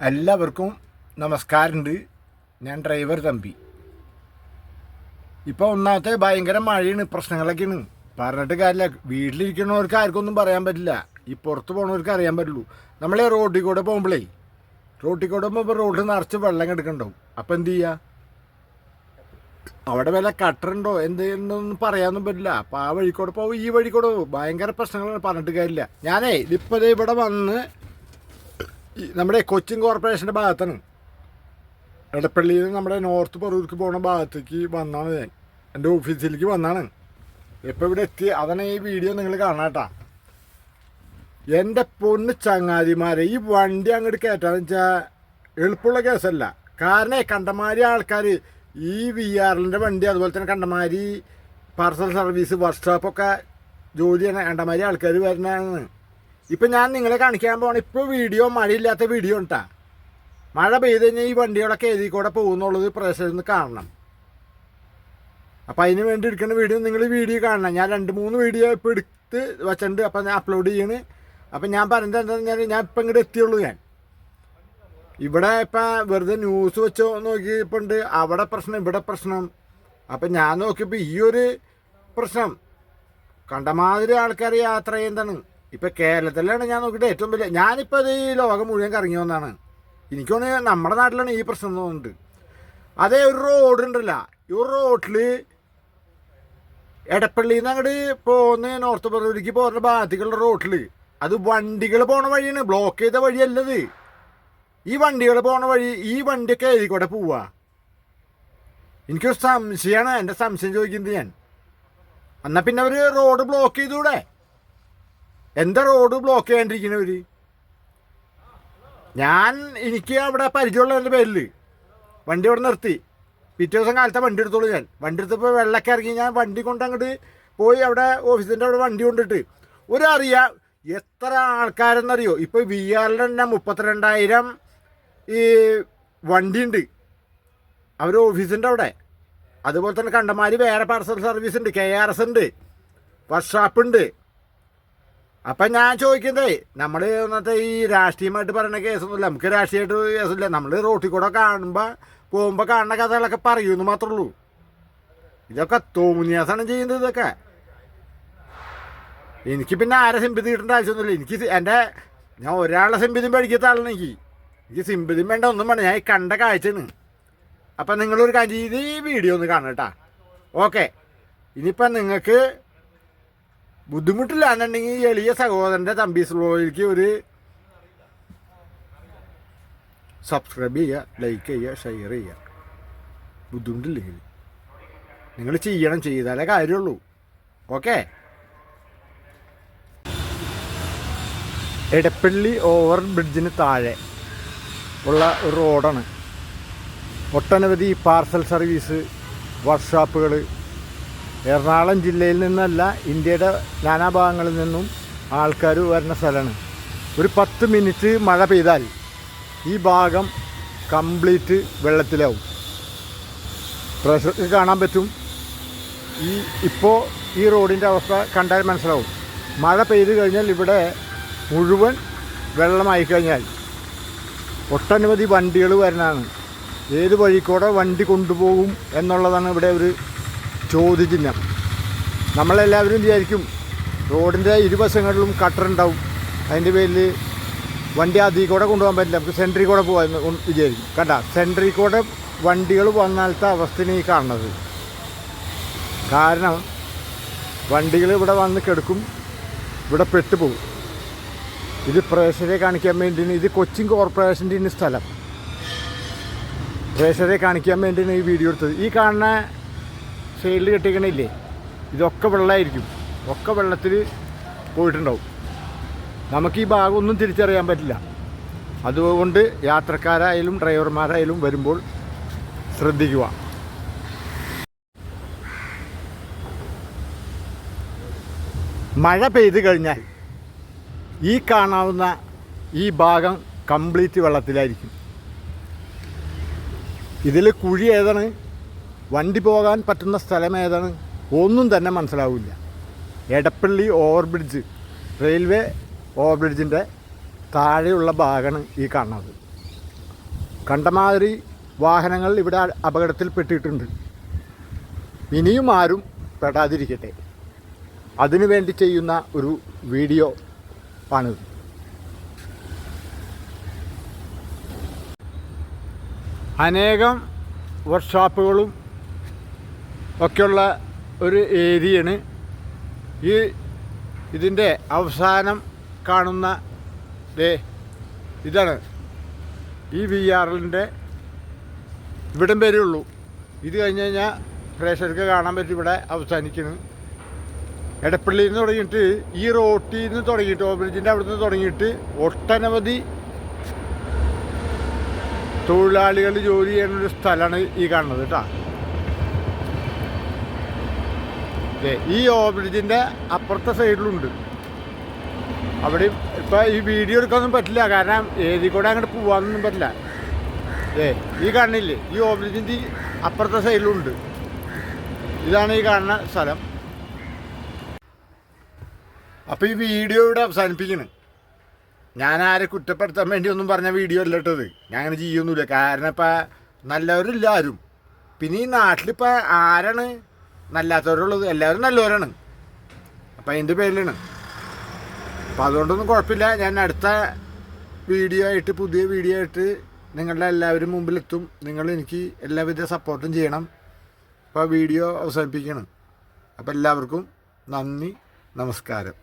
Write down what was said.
എല്ലാവർക്കും നമസ്കാരമുണ്ട്. ഞാൻ ഡ്രൈവർ തമ്പി. ഇപ്പോൾ ഒന്നാമത്തെ ഭയങ്കര മഴയാണ്, പ്രശ്നങ്ങളൊക്കെയാണ്. പറഞ്ഞിട്ട് കാര്യമില്ല. വീട്ടിലിരിക്കുന്നവർക്ക് ആർക്കൊന്നും പറയാൻ പറ്റില്ല. ഈ പുറത്ത് പോകുന്നവർക്ക് അറിയാൻ പറ്റുള്ളൂ. നമ്മളെ റോഡിൽ കൂടെ പോകുമ്പോഴേ റോഡിൽ നിറച്ച് വെള്ളം കിടക്കണ്ടാവും. അപ്പം എന്ത് ചെയ്യുക? അവിടെ വല്ല കട്ടറുണ്ടോ എന്തെന്നൊന്നും പറയാനൊന്നും പറ്റില്ല. അപ്പം ആ വഴിക്കൂടെ പോകും, ഈ വഴിക്കൂടെ പോകും. ഭയങ്കര പ്രശ്നങ്ങളാണ്, പറഞ്ഞിട്ട് കാര്യമില്ല. ഞാനേ ഇതിപ്പോൾ ഇവിടെ വന്ന് നമ്മുടെ കൊച്ചിൻ കോർപ്പറേഷൻ്റെ ഭാഗത്താണ്, എടപ്പള്ളിയിൽ നിന്ന് നമ്മുടെ നോർത്ത് പറവൂർക്ക് പോകുന്ന ഭാഗത്തേക്ക് വന്നാണ്. ഞാൻ എൻ്റെ ഓഫീസിലേക്ക് വന്നാണ്. ഇപ്പോൾ ഇവിടെ എത്തി. അതാണ് ഈ വീഡിയോ നിങ്ങൾ കാണാം കേട്ടോ. എൻ്റെ പൊന്ന് ചങ്ങാതിമാരെ, ഈ വണ്ടി അങ്ങോട്ട് കയറ്റാന്ന് വെച്ചാൽ എളുപ്പമുള്ള കേസല്ല. കാരണം കണ്ടമാരി ആൾക്കാർ ഈ VRL വണ്ടി, അതുപോലെ തന്നെ കണ്ടമാരി പാർസൽ സർവീസ്, വർക്ക്ഷോപ്പൊക്കെ ജോലി ചെയ്യണ കണ്ടമാരി ആൾക്കാർ വരുന്നതാണ്. ഇപ്പം ഞാൻ നിങ്ങളെ കാണിക്കാൻ പോകണം. ഇപ്പോൾ വീഡിയോ മഴയില്ലാത്ത വീഡിയോ ഉണ്ടാ. മഴ പെയ്ത് കഴിഞ്ഞാൽ ഈ വണ്ടികളൊക്കെ ഏതി കൂടെ പോകുന്നുള്ളത് പ്രേക്ഷകർ കാണണം. അപ്പം അതിന് വേണ്ടി എടുക്കുന്ന വീഡിയോ നിങ്ങൾ വീഡിയോ കാണണം. ഞാൻ 2-3 വീഡിയോ ഇപ്പോൾ എടുത്ത് വച്ചിട്ടുണ്ട്. അപ്പം ഞാൻ അപ്ലോഡ് ചെയ്യണ്. അപ്പം ഞാൻ പറഞ്ഞത് എന്താണെന്ന് പറഞ്ഞാൽ, ഞാൻ ഇപ്പം ഇങ്ങോട്ട് എത്തിയുള്ളൂ. ഞാൻ ഇവിടെ ഇപ്പം വെറുതെ ന്യൂസ് വെച്ചോ നോക്കിയപ്പോൾ ഉണ്ട് അവിടെ പ്രശ്നം, ഇവിടെ പ്രശ്നം. അപ്പം ഞാൻ നോക്കിയപ്പോൾ ഈ ഒരു പ്രശ്നം കണ്ടമാതിരി ആൾക്കാർ യാത്ര ചെയ്യുന്നതാണ്. ഇപ്പം കേരളത്തിലാണ് ഞാൻ നോക്കിയിട്ട് ഏറ്റവും വലിയ. ഞാനിപ്പോൾ അത് ഈ ലോകം മുഴുവൻ കറങ്ങി വന്നതാണ്. എനിക്ക് തോന്നുന്നത് നമ്മുടെ നാട്ടിലാണ് ഈ പ്രശ്നം തോന്നുന്നുണ്ട്. അതേ ഒരു റോഡ് ഉണ്ടല്ല, ഈ റോഡിൽ എടപ്പള്ളിയിൽ നിന്ന് അങ്ങോട്ട് പോകുന്ന നോർത്ത് പറവൂരിക്ക് പോകുന്ന ഭാഗത്തേക്കുള്ള റോഡിൽ അത് വണ്ടികൾ പോണ വഴിയാണ്, ബ്ലോക്ക് ചെയ്ത വഴിയല്ലത്. ഈ വണ്ടികൾ പോണ വഴി, ഈ വണ്ടിയൊക്കെ എഴുതിക്കൂടെ പോവാ. എനിക്കൊരു സംശയമാണ്. എൻ്റെ സംശയം ചോദിക്കുന്നത് ഞാൻ. എന്നാൽ പിന്നെ അവർ റോഡ് ബ്ലോക്ക് ചെയ്തൂടെ? എന്താ റോഡ് ബ്ലോക്ക് ചെയ്യാണ്ടിരിക്കുന്നവർ? എനിക്ക് അവിടെ പരിചയമുള്ളതിൻ്റെ പേരിൽ വണ്ടി ഇവിടെ നിർത്തി. പിറ്റേ ദിവസം കാലത്തെ വണ്ടി എടുത്തോളൂ. ഞാൻ വണ്ടി എടുത്തപ്പോൾ വെള്ളമൊക്കെ ഇറങ്ങി. ഞാൻ വണ്ടി കൊണ്ട് അങ്ങോട്ട് പോയി അവിടെ ഓഫീസിൻ്റെ അവിടെ വണ്ടി കൊണ്ടിട്ട് അറിയാം എത്ര ആൾക്കാരെന്നറിയോ. ഇപ്പോൾ VRL തന്നെ 32,000 ഈ വണ്ടിയുണ്ട് അവർ ഓഫീസിൻ്റെ അവിടെ. അതുപോലെ തന്നെ കണ്ടമാരി വേറെ പാർസൽ സർവീസ് ഉണ്ട്, KRS ഉണ്ട്, വർക്ക്ഷോപ്പ് ഉണ്ട്. അപ്പം ഞാൻ ചോദിക്കുന്നതേ, നമ്മൾ ഇന്നത്തെ ഈ രാഷ്ട്രീയമായിട്ട് പറയുന്ന കേസൊന്നുമില്ല. നമുക്ക് രാഷ്ട്രീയമായിട്ട് കേസമില്ല. നമ്മൾ റോട്ടിൽ കൂടെ പോകുമ്പോൾ കാണുന്ന കഥകളൊക്കെ പറയുമെന്ന് മാത്രമേ ഉള്ളൂ. ഇതൊക്കെ തോന്നിയാസാണ് ചെയ്യുന്നത്. ഇതൊക്കെ എനിക്ക് പിന്നെ ആരെ സിമ്പതി കിട്ടേണ്ട ആവശ്യമൊന്നുമില്ല. ഞാൻ ഒരാളെ സിമ്പതിയും പഠിക്കാത്ത ആളാണ്. എനിക്ക് സിമ്പതിയും വേണ്ട, ഒന്നും വേണ്ട. ഞാൻ ഈ കണ്ട കാഴ്ചയാണ്. അപ്പം നിങ്ങളൊരു കാര്യം ചെയ്ത് ഈ വീഡിയോ ഒന്ന് കാണണം കേട്ടോ. ഓക്കെ. ഇനിയിപ്പം നിങ്ങൾക്ക് ബുദ്ധിമുട്ടില്ല എന്നുണ്ടെങ്കിൽ ഈ എളിയ സഹോദരൻ്റെ തമ്പി സ്ലോയിലേക്ക് ഒരു സബ്സ്ക്രൈബ് ചെയ്യുക, ലൈക്ക് ചെയ്യുക, ഷെയർ ചെയ്യുക. ബുദ്ധിമുട്ടില്ലെങ്കിൽ നിങ്ങൾ ചെയ്താലേ കാര്യമുള്ളൂ. ഓക്കെ. എടപ്പള്ളി ഓവർ ബ്രിഡ്ജിന് താഴെ ഉള്ള ഒരു റോഡാണ്. ഒട്ടനവധി പാർസൽ സർവീസ്, വർക്ക്ഷോപ്പുകൾ, എറണാകുളം ജില്ലയിൽ നിന്നല്ല, ഇന്ത്യയുടെ നാനാഭാഗങ്ങളിൽ നിന്നും ആൾക്കാർ വരുന്ന സ്ഥലമാണ്. ഒരു 10 മിനിറ്റ് മഴ പെയ്താൽ ഈ ഭാഗം കംപ്ലീറ്റ് വെള്ളത്തിലാവും. പ്രേക്ഷകർക്ക് കാണാൻ പറ്റും. ഇപ്പോൾ ഈ റോഡിൻ്റെ അവസ്ഥ കണ്ടാൽ മനസ്സിലാവും. മഴ പെയ്ത് കഴിഞ്ഞാൽ ഇവിടെ മുഴുവൻ വെള്ളമായി കഴിഞ്ഞാൽ ഒട്ടനവധി വണ്ടികൾ വരുന്നതാണ്. ഏത് വഴിക്കൂടെ വണ്ടി കൊണ്ടുപോകും എന്നുള്ളതാണ് ഇവിടെ ഒരു ചോദ്യചിഹ്നം. നമ്മളെല്ലാവരും വിചാരിക്കും റോഡിൻ്റെ ഇരുവശങ്ങളിലും കട്ടറുണ്ടാവും, അതിൻ്റെ പേരിൽ വണ്ടി അതിൽ കൂടെ കൊണ്ടുപോകാൻ പറ്റില്ല, നമുക്ക് സെൻട്രിൽ കൂടെ പോകാൻ വിചാരിക്കും. കണ്ട, സെൻട്രിൽ കൂടെ വണ്ടികൾ വന്നാലത്തെ അവസ്ഥയാണ് ഈ കാണുന്നത്. കാരണം വണ്ടികൾ ഇവിടെ വന്ന് കിടക്കും, ഇവിടെ പെട്ടുപോകും. ഇത് പ്രേക്ഷകരെ കാണിക്കാൻ വേണ്ടിയാണ്. ഇത് കൊച്ചിൻ കോർപ്പറേഷൻ്റെ സ്ഥലം. പ്രേക്ഷകരെ കാണിക്കാൻ വേണ്ടിയാണ് ഈ വീഡിയോ എടുത്തത്. ഈ കാണുന്ന സൈഡിൽ കെട്ടിക്കണില്ലേ, ഇതൊക്കെ വെള്ളമായിരിക്കും. ഒക്കെ വെള്ളത്തിൽ പോയിട്ടുണ്ടാവും. നമുക്ക് ഈ ഭാഗമൊന്നും തിരിച്ചറിയാൻ പറ്റില്ല. അതുകൊണ്ട് യാത്രക്കാരായാലും ഡ്രൈവർമാരായാലും വരുമ്പോൾ ശ്രദ്ധിക്കുക. മഴ പെയ്ത് കഴിഞ്ഞാൽ ഈ കാണാവുന്ന ഈ ഭാഗം കംപ്ലീറ്റ് വെള്ളത്തിലായിരിക്കും. ഇതിൽ കുഴി ഏതാണ്, വണ്ടി പോകാൻ പറ്റുന്ന സ്ഥലം ഏതാണ്, ഒന്നും തന്നെ മനസ്സിലാവില്ല. Edappally over bridge, railway over ബ്രിഡ്ജിൻ്റെ താഴെയുള്ള ഭാഗമാണ് ഈ കാണുന്നത്. കണ്ടമാതിരി വാഹനങ്ങൾ ഇവിടെ അപകടത്തിൽപ്പെട്ടിട്ടുണ്ട്. ഇനിയും ആരും പെടാതിരിക്കട്ടെ, അതിനു വേണ്ടി ചെയ്യുന്ന ഒരു വീഡിയോ ആണിത്. അനേകം വർക്ക്ഷോപ്പുകളും ഒക്കെയുള്ള ഒരു ഏരിയയാണ് ഇതിൻ്റെ അവസാനം കാണുന്ന ഇതാണ് ഈ VRLൻ്റെ ഇവിടം വരെയുള്ളൂ. ഇത് കഴിഞ്ഞ് കഴിഞ്ഞാൽ പ്രേക്ഷകർക്ക് കാണാൻ പറ്റും ഇവിടെ അവസാനിക്കുന്നു. എടപ്പള്ളിയിൽ നിന്ന് തുടങ്ങിയിട്ട് ഈ റോട്ടിൽ നിന്ന് തുടങ്ങിയിട്ട് ഓവർബ്രിഡ്ജിൻ്റെ അവിടെ നിന്ന് തുടങ്ങിയിട്ട് ഒട്ടനവധി തൊഴിലാളികൾ ജോലി ചെയ്യുന്നൊരു സ്ഥലമാണ് ഈ കാണുന്നത് കേട്ടോ. ഈ ഓവർബ്രിഡ്ജിൻ്റെ അപ്പുറത്തെ സൈഡിലുണ്ട്. അവിടെ ഇപ്പോൾ ഈ വീഡിയോ എടുക്കാനൊന്നും പറ്റില്ല, കാരണം ഏതി കൂടെ അങ്ങോട്ട് പോകാനൊന്നും പറ്റില്ല. ഈ കാണില്ലേ, ഈ ഓവർബ്രിഡ്ജിൻ്റെ അപ്പുറത്തെ സൈഡിലുണ്ട്. ഇതാണ് ഈ കാണുന്ന സ്ഥലം. അപ്പോൾ ഈ വീഡിയോ ഇവിടെ അവസാനിപ്പിക്കണം. ഞാൻ ആരെ കുറ്റപ്പെടുത്താൻ വേണ്ടി ഒന്നും പറഞ്ഞ വീഡിയോ അല്ല ഇട്ടത്. ഞാൻ അങ്ങനെ ചെയ്യൊന്നുമില്ല, കാരണം ഇപ്പം നല്ലവരില്ല ആരും. പിന്നെ ഈ നാട്ടിലിപ്പോൾ ആരാണ് നല്ലാത്തവരുള്ളത്? എല്ലാവരും നല്ലവരാണ്. അപ്പം അതിൻ്റെ പേരിലാണ്. അപ്പം അതുകൊണ്ടൊന്നും കുഴപ്പമില്ല. ഞാൻ അടുത്ത വീഡിയോ ആയിട്ട്, പുതിയ വീഡിയോ ആയിട്ട് നിങ്ങളുടെ എല്ലാവരും മുമ്പിലെത്തും. നിങ്ങൾ എനിക്ക് എല്ലാവിധ സപ്പോർട്ടും ചെയ്യണം. അപ്പോൾ വീഡിയോ അവസാനിപ്പിക്കണം. അപ്പോൾ എല്ലാവർക്കും നന്ദി, നമസ്കാരം.